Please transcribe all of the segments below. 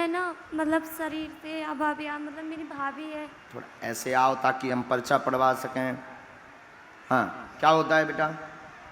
ना मतलब शरीर से अभाविया मतलब मेरी भाभी है। थोड़ा ऐसे आओ ताकि हम पर्चा पढ़वा सकें। हाँ, क्या होता है बेटा?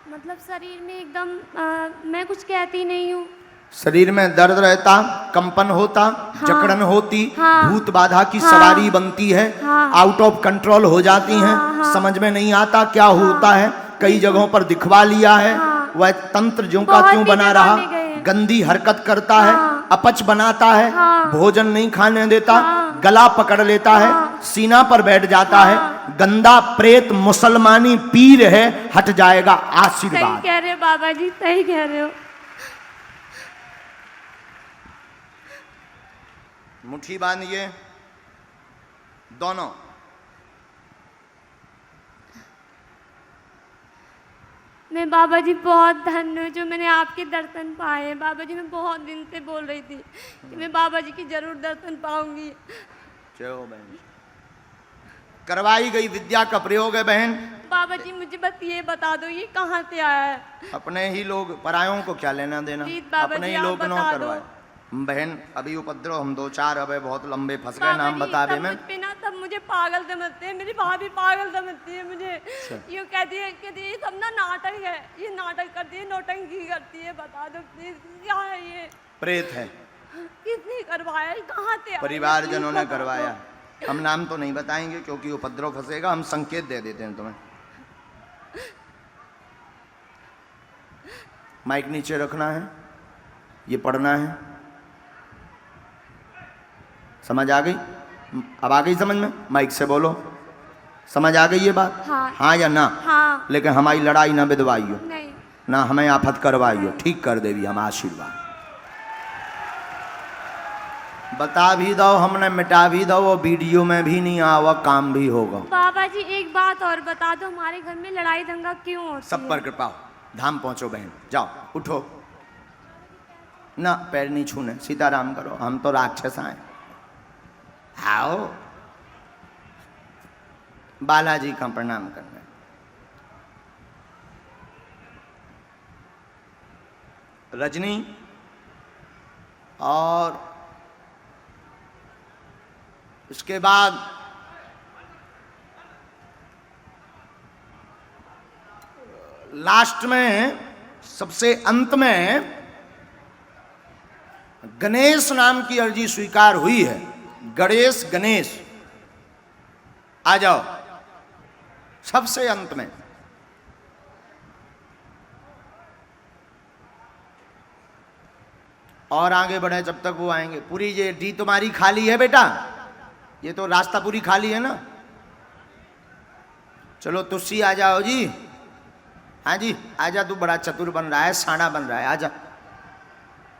मतलब शरीर में एकदम मैं कुछ कहती नहीं हूँ। शरीर में दर्द रहता, कंपन होता, हाँ, जकड़न होती, हाँ, भूत बाधा की हाँ, सवारी बनती है, हाँ, आउट ऑफ कंट्रोल हो जाती हाँ, हैं, हाँ, समझ में नहीं आता क्या हाँ, होता है। कई बिल्कुल। जगहों पर दिखवा लिया है, हाँ, वह तंत्र ज्यों का बहुत त्यों ही बना जगह रहा, में गए हैं। गंदी हरकत करता है, हाँ, अपच बनाता है, हाँ, भोजन नहीं खाने देता, हाँ, गला पकड़ लेता है, हाँ, सीना पर बैठ जाता हाँ, है, गंदा प्रेत मुसलमानी पीर है, हट जाएगा सही आशीर्वाद। कह रहे हो बाबा जी, सही कह रहे हो। मुट्ठी बांधिए दोनों। मैं बाबा जी बहुत धन्य हूँ जो मैंने आपके दर्शन पाए हैं। बाबा जी मैं बहुत दिन से बोल रही थी कि मैं बाबा जी की जरूर दर्शन पाऊंगी। जय हो बहन। करवाई गई विद्या का प्रयोग है बहन। बाबा जी मुझे बस ये बता दो ये कहाँ से आया है। अपने ही लोग, परायों को क्या लेना देना, प्लीज बाबा अपने जी ही आप लोग न बता दो। करवाए। बहन अभी उपद्रव हम दो चार अब बहुत लंबे फंस गए, बाबा नाम जी बता दे सब मैं। मुझ पे ना सब मुझे पागल समझते हैं, मेरी भाभी पागल समझती है मुझे। यूँ कहती है ये सब ना नाटक है, ये नाटक करती है, नौटंकी करती है। बता दो प्लीज क्या है ये। प्रेत है, किसने करवाया, कहाँ से आया? परिवारजनों ने प्लीज बता दो। करवाया। हम नाम तो नहीं बताएंगे क्योंकि उपद्रव फंसेगा, हम संकेत दे देते हैं तुम्हें। माइक नीचे रखना है, ये पढ़ना है। समझ आ गई? अब आ गई समझ में? माइक से बोलो, समझ आ गई ये बात? हाँ, हाँ या ना? हाँ, लेकिन हमारी लड़ाई ना बिदवाइयो, नहीं, ना हमें आफत करवाइयो, ठीक कर देवी हम आशीर्वाद। बता भी दो, हमने मिटा भी दो, वो वीडियो में भी नहीं आवा, काम भी होगा। बाबा जी एक बात और बता दो, हमारे घर में लड़ाई दंगा क्यों होती सब पर कृपा हो। धाम पहुंचो बहन, जाओ उठो। ना पैर नहीं छूने, सीताराम करो, हम तो राक्षस आए। आओ बालाजी का प्रणाम करना। रजनी और उसके बाद लास्ट में सबसे अंत में गणेश नाम की अर्जी स्वीकार हुई है। गणेश गणेश आ जाओ सबसे अंत में। और आगे बढ़े जब तक वो आएंगे। पूरी ये डी तुम्हारी खाली है बेटा, ये तो रास्ता पूरी खाली है ना। चलो तुलसी आ जाओ जी। हाँ जी आजा, तू बड़ा चतुर बन रहा है, साना बन रहा है, आजा।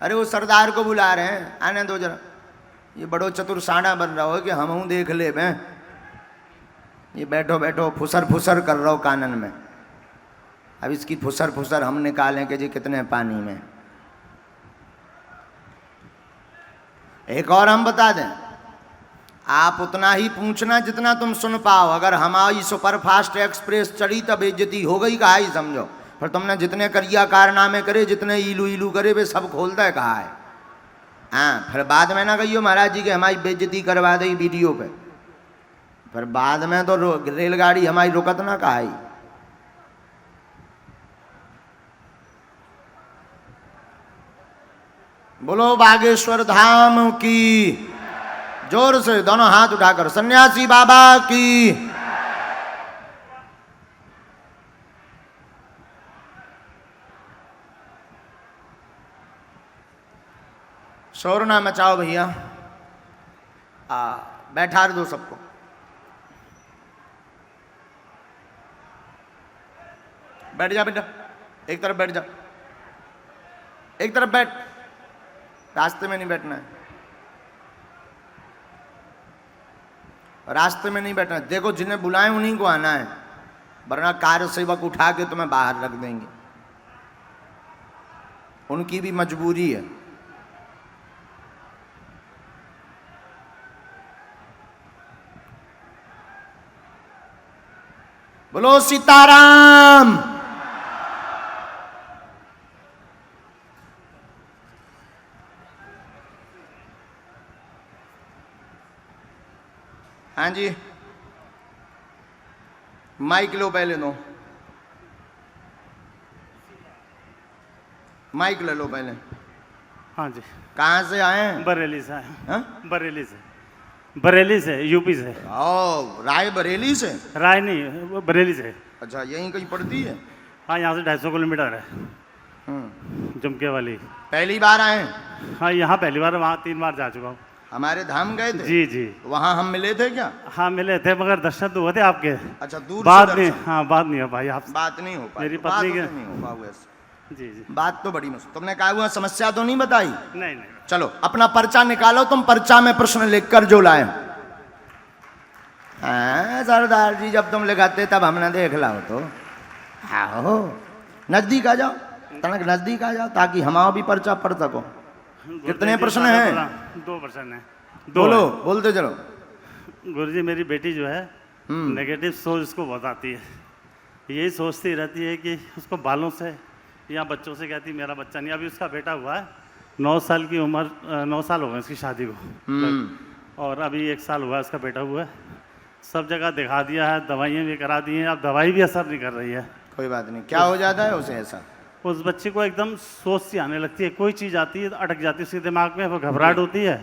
अरे वो सरदार को बुला रहे हैं, आने दो जरा। ये बड़ो चतुर साना बन रहा हो कि हम हूँ देख ले मैं। ये बैठो बैठो फुसर फुसर कर रहा हो कानन में। अब इसकी फुसर फुसर हम निकालें कि जी कितने पानी में। एक और हम बता दें, आप उतना ही पूछना जितना तुम सुन पाओ। अगर हमारी सुपर फास्ट एक्सप्रेस चढ़ी तब बेइज्जती हो गई कहा ही समझो। फिर तुमने जितने करिया कारनामे करे, जितने इलू इलू करे, वे सब खोलता है कहा है। हाँ फिर बाद में ना कहियो महाराज जी के हमारी बेइज्जती करवा दी वीडियो पे। फिर बाद में तो रेलगाड़ी हमारी रुकत ना कहा ही। बोलो बागेश्वर धाम की। जोर से दोनों हाथ उठाकर सन्यासी बाबा की। शोर ना मचाओ भैया, बैठा दो सबको। बैठ जा बेटा, एक तरफ बैठ जा, एक तरफ बैठ, रास्ते में नहीं बैठना है, रास्ते में नहीं बैठना है। देखो जिन्हें बुलाएं उन्हीं को आना है, वरना कार्य सेवक उठा के तुम्हें बाहर रख देंगे। उनकी भी मजबूरी है। बोलो सीताराम। हाँ जी, माइक लो पहले दो, माइक ले लो पहले। हाँ जी। कहाँ से आए हैं? बरेली से आए हैं। हाँ? बरेली से, यूपी से। ओ, राय बरेली से? राय नहीं, वो बरेली से। अच्छा, यहीं कहीं पड़ती है? हाँ, यहाँ से 250 किलोमीटर है, हम्म। जुमके वाली। पहली बार आए हैं? हाँ, यहाँ पहली बार, वहाँ 3 बार जा चुका हूँ। हमारे धाम गए थे? जी जी। वहाँ हम मिले थे क्या? हाँ मिले थे, मगर दर्शन तो हुए थे आपके। अच्छा, दूर बात से नहीं, दर्शन? हाँ बात नहीं हो पाई आपसे। बात नहीं हो पाई? मेरी बात पत्नी तो के नहीं हो पाई ऐसे। जी जी। बात तो बड़ी मुश्किल। तुमने कहा हुआ समस्या तो नहीं बताई? नहीं नहीं। चलो अपना पर्चा निकालो, तुम पर्चा में प्रश्न लिखकर जो लाए। हाँ सरदार जी, जब तुम लिखाते तब हमने देख लाओ तो। आओ नजदीक आ जाओ, तनक नजदीक आ जाओ, ताकि हमारा भी पर्चा पढ़ सको। कितने प्रश्न हैं? 2 प्रश्न है। बोलो, बोलते चलो। गुरुजी, मेरी बेटी जो है नेगेटिव सोच उसको बहुत आती है। यही सोचती रहती है कि उसको बालों से या बच्चों से कहती मेरा बच्चा नहीं। अभी उसका बेटा हुआ है, 9 साल की उम्र, 9 साल हो गए उसकी शादी को, और अभी 1 साल हुआ है उसका बेटा हुआ है। सब जगह दिखा दिया है, दवाइयाँ भी करा दी हैं, अब दवाई भी असर नहीं कर रही है। कोई बात नहीं, क्या हो जाता है उसे ऐसा? उस बच्चे को एकदम सोच सी आने लगती है, कोई चीज़ आती है अटक जाती है उसके दिमाग में, वो घबराहट होती है,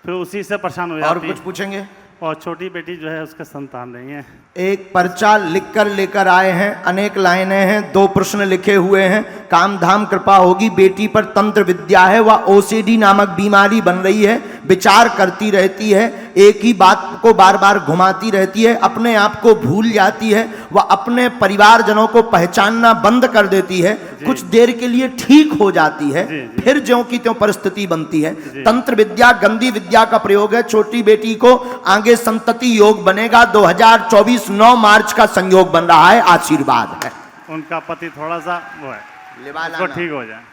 फिर उसी से परेशान हो जाती है। और कुछ पूछेंगे? और छोटी बेटी जो है उसका संतान नहीं है। एक पर्चा लिखकर लेकर आए हैं, अनेक लाइनें हैं, 2 प्रश्न लिखे हुए हैं। काम धाम कृपा होगी, बेटी पर तंत्र विद्या है, वह ओसीडी नामक बीमारी बन रही है, विचार करती रहती है, एक ही बात को बार बार घुमाती रहती है, अपने आप को भूल जाती है, वह अपने परिवारजनों को पहचानना बंद कर देती है, कुछ देर के लिए ठीक हो जाती है, फिर ज्यों की त्यों परिस्थिति बनती है। तंत्र विद्या गंदी विद्या का प्रयोग है। छोटी बेटी को आगे संतति योग बनेगा। 2024 9 मार्च का संयोग बन रहा है, आशीर्वाद है। उनका पति थोड़ा सा वो है, लिवा उसको लाना, ठीक हो जाए।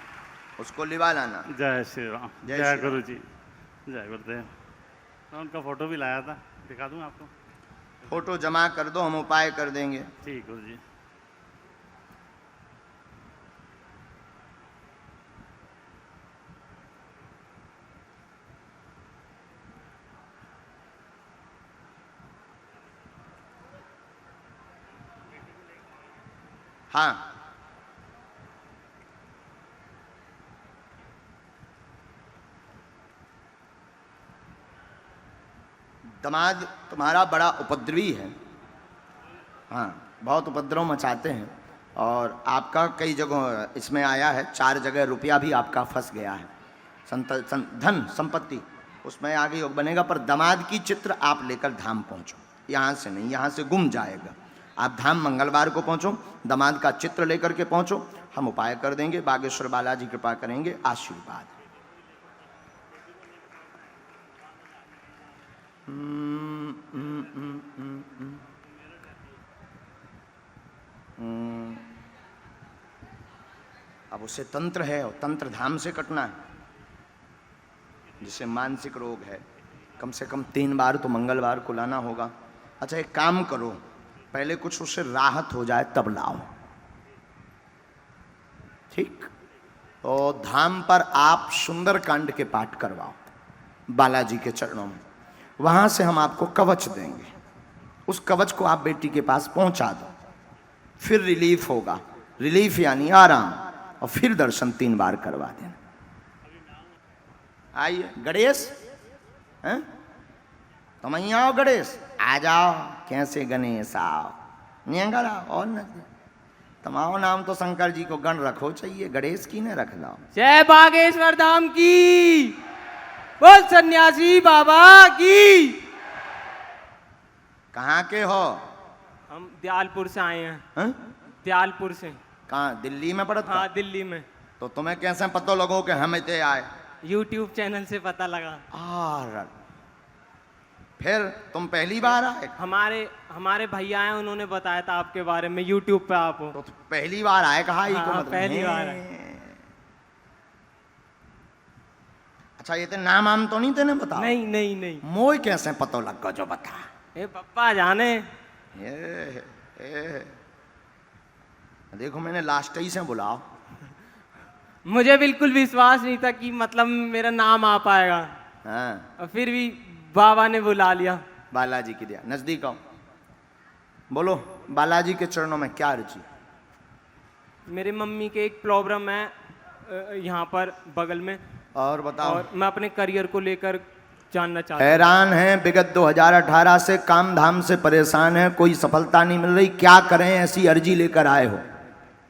उसको लिवा लाना। जय श्री राम, जय जय श्री गुरु जी, जय गुरुदेव। मैं उनका फोटो भी लाया था, दिखा दूं आपको? फोटो जमा कर दो, हम उपाय कर देंगे। ठीक गुरु जी। हाँ, दामाद तुम्हारा बड़ा उपद्रवी है। हाँ, बहुत उपद्रव मचाते हैं, और आपका कई जगहों इसमें आया है, 4 जगह रुपया भी आपका फंस गया है, धन संपत्ति उसमें आगे योग बनेगा। पर दामाद की चित्र आप लेकर धाम पहुँचो, यहाँ से नहीं, यहाँ से गुम जाएगा। आप धाम मंगलवार को पहुँचो, दामाद का चित्र लेकर के पहुँचो, हम उपाय कर देंगे, बागेश्वर बालाजी कृपा करेंगे, आशीर्वाद। अब उसे तंत्र है, और तंत्र धाम से कटना है। जिसे मानसिक रोग है, कम से कम 3 बार तो मंगलवार को लाना होगा। अच्छा, एक काम करो, पहले कुछ उससे राहत हो जाए तब लाओ, ठीक? और धाम पर आप सुंदरकांड के पाठ करवाओ बालाजी के चरणों में, वहां से हम आपको कवच देंगे। उस कवच को आप बेटी के पास पहुंचा दो, फिर रिलीफ होगा। रिलीफ यानी आराम, और फिर दर्शन 3 बार करवा देना। आइए गणेश, हैं? तुम અહીંયા आओ गणेश, आ जाओ। कैसे गणेश आओ, नियंगर आओ, और न तुम्हारा नाम तो शंकर जी को गण रखो चाहिए, गणेश की ने रख लो। जय बागेश्वर धाम की, बोल सन्यासी बाबा की। कहाँ के हो? हम दयालपुर से आए हैं। हैं? दयालपुर से। कहाँ, दिल्ली में पड़ता? हाँ, दिल्ली में। तो तुम्हें कैसे पता लगो कि हम इतने आए? YouTube चैनल से पता लगा। फिर तुम पहली बार आए? हमारे भैया हैं, उन्होंने बताया था आपके बारे में, YouTube पे आप हो। तो पहली बार आए, कहा ही को हाँ, मतलब पहली बार है। अच्छा, ये ते नाम आम तो नहीं तेने बताओ? नहीं नहीं नहीं। मोय कैसे पता लग गो जो बता? ए पप्पा जाने। देखो, मैंने लास्ट ही से बुलाओ। मुझे बिल्कुल विश्वास नहीं था कि मतलब मेरा नाम आ पाएगा। हाँ। और फिर भी बाबा ने बुला लिया। बालाजी की दया। नजदीक आओ, बोलो बालाजी के चरणों में क्या अर्जी? मेरे मम्मी के एक प्रॉब्लम है यहाँ पर बगल में, और बताओ। और मैं अपने करियर को लेकर जानना चाहता हूँ। हैरान है, विगत 2018 से काम धाम से परेशान है, कोई सफलता नहीं मिल रही, क्या करें? ऐसी अर्जी लेकर आए हो।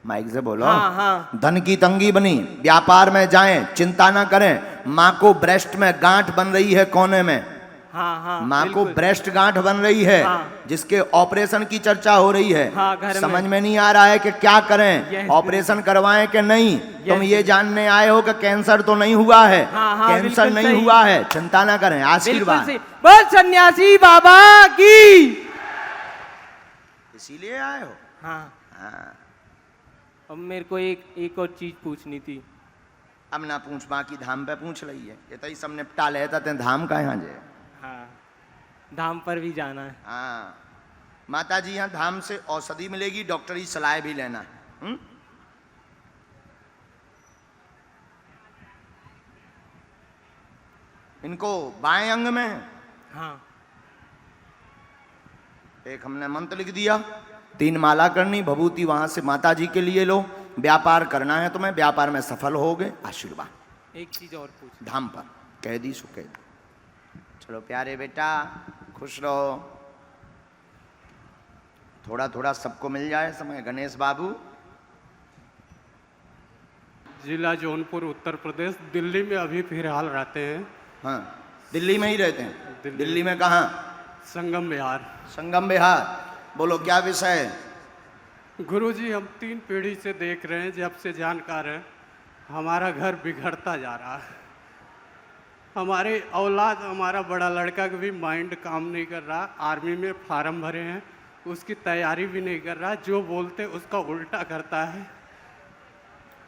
माइक से बोलो। हाँ हाँ। धन की तंगी बनी, व्यापार में जाएं, चिंता ना करें। माँ को ब्रेस्ट में गांठ बन रही है कोने में, हाँ हाँ, माँ को बिल्कुल। ब्रेस्ट गांठ बन रही है, हाँ। जिसके ऑपरेशन की चर्चा हो रही है। हाँ, घर में। समझ में नहीं आ रहा है कि क्या करें, Yes, ऑपरेशन करवाएं कि नहीं। तुम ये yes. जानने आए हो कि कैंसर तो नहीं हुआ है। हाँ, हाँ, कैंसर बिल्कुल नहीं सही। हुआ है, चिंता ना करें, बिल्कुल आशीर्वाद। सही। बस सन्यासी बाबा की। इसीलिए आए हो। हाँ। हाँ। अब मेरे को एक और चीज पूछनी थी। अब ना पूछ, बाकी धाम पे पूछ रही है। ये तो ही सब निपटा लेता ते धाम का यहाँ जे। हाँ, धाम पर भी जाना है। हाँ माता जी, यहाँ धाम से औषधि मिलेगी, डॉक्टरी सलाह भी लेना है। इनको बाएं अंग में है। हाँ। एक हमने मंत्र लिख दिया, 3 माला करनी, भभूति वहां से माता जी के लिए लो। व्यापार करना है तुम्हें, व्यापार में सफल होगे, आशीर्वाद। एक चीज और पूछ। धाम पर कह दी सो कह दी। चलो प्यारे बेटा, खुश रहो। थोड़ा थोड़ा सबको मिल जाए समय। गणेश बाबू, जिला जौनपुर, उत्तर प्रदेश। दिल्ली में अभी फिलहाल रहते हैं। हाँ दिल्ली में ही रहते हैं। दिल्ली में कहाँ? संगम विहार। संगम विहार। बोलो क्या विषय है? गुरुजी, हम 3 पीढ़ी से देख रहे हैं, जब से जानकार हैं, हमारा घर बिगड़ता जा रहा है। हमारे औलाद, हमारा बड़ा लड़का का भी माइंड काम नहीं कर रहा। आर्मी में फार्म भरे हैं, उसकी तैयारी भी नहीं कर रहा। जो बोलते उसका उल्टा करता है।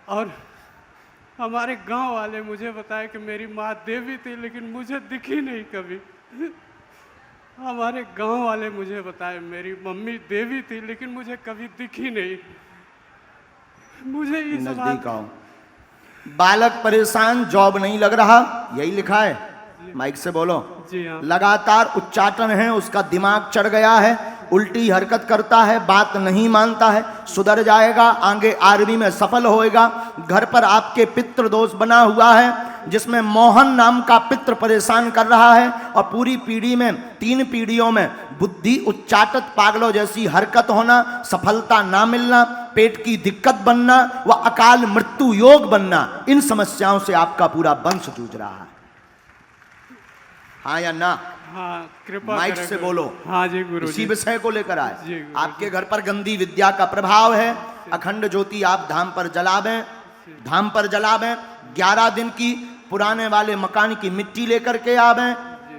और हमारे गांव वाले मुझे बताए कि मेरी माँ देवी थी, लेकिन मुझे दिखी नहीं कभी। हमारे गांव वाले मुझे बताए मेरी मम्मी देवी थी, लेकिन मुझे कभी दिखी नहीं। मुझे इस नजदीक आओ। बालक परेशान, जॉब नहीं लग रहा, यही लिखा है। माइक से बोलो। जी हाँ। लगातार उच्चाटन है, उसका दिमाग चढ़ गया है, उल्टी हरकत करता है, बात नहीं मानता है। सुधर जाएगा, आगे आर्मी में सफल होएगा। घर पर आपके पितृ दोष बना हुआ है, जिसमें मोहन नाम का पितृ परेशान कर रहा है। और पूरी पीढ़ी में, 3 पीढ़ियों में बुद्धि उच्चाटत पागलों जैसी हरकत होना, सफलता ना मिलना, पेट की दिक्कत बनना व अकाल मृत्यु योग बनना, इन समस्याओं से आपका पूरा वंश जूझ रहा है। हाँ या ना? हाँ, कृपा माइक करें से गुरु। बोलो। हाँ जी गुरु इसी जी। विषय को लेकर जी, आए। गुरु आपके घर पर गंदी विद्या का प्रभाव है। अखंड ज्योति आप धाम पर जलावें, धाम पर जलावें। 11 दिन की पुराने वाले मकान की मिट्टी लेकर के आवें,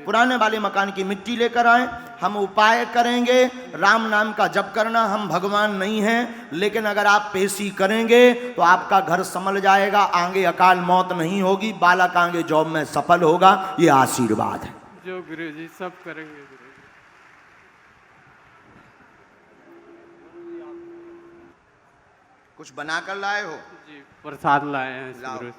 पुराने वाले मकान की मिट्टी लेकर आए। हम उपाय करेंगे। राम नाम का जप करना, हम भगवान नहीं हैं, लेकिन अगर आप पेशी करेंगे तो आपका घर संभल जाएगा, आगे अकाल मौत नहीं होगी, बालक आगे जॉब में सफल होगा। ये आशीर्वाद है। जो गुरु जी सब करेंगे गुरु जी। कुछ बना कर लाए हो? जी, प्रसाद लाए हैं लाओ। गुरु।